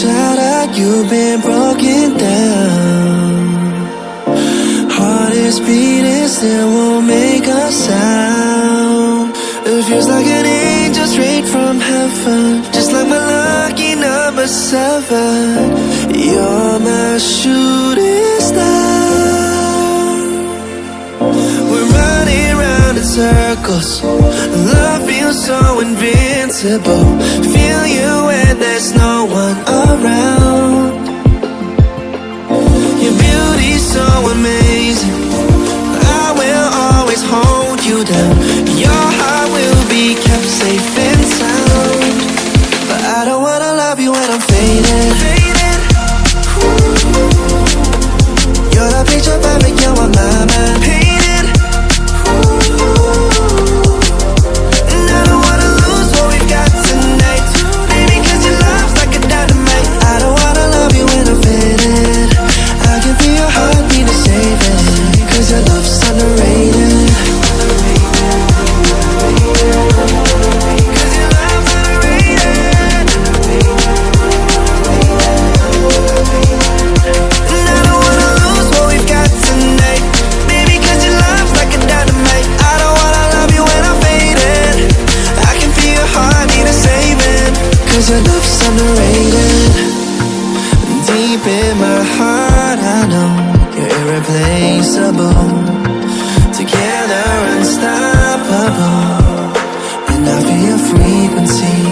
shattered, you've been broken down. Heart is beating, still won't make a sound. It feels like an angel straight from heaven, just like my lucky number 7. You're my shooting star. We're running round in circles, love feels so invincible. Feel you when there's no one around. Your beauty's so amazing, I will always hold you down. Your heart will be kept safe and sound. But I don't wanna love you when I'm faded. You're the picture perfect, you're on my mind. Painted. And I don't wanna lose what we've got tonight, baby, cause your love's like a dynamite. I don't wanna love you when I'm faded. I can feel your heartbeat to save it, cause your love's underrated. Cause your love's underrated. Deep in my heart I know you're irreplaceable. Together unstoppable, and I feel your frequency.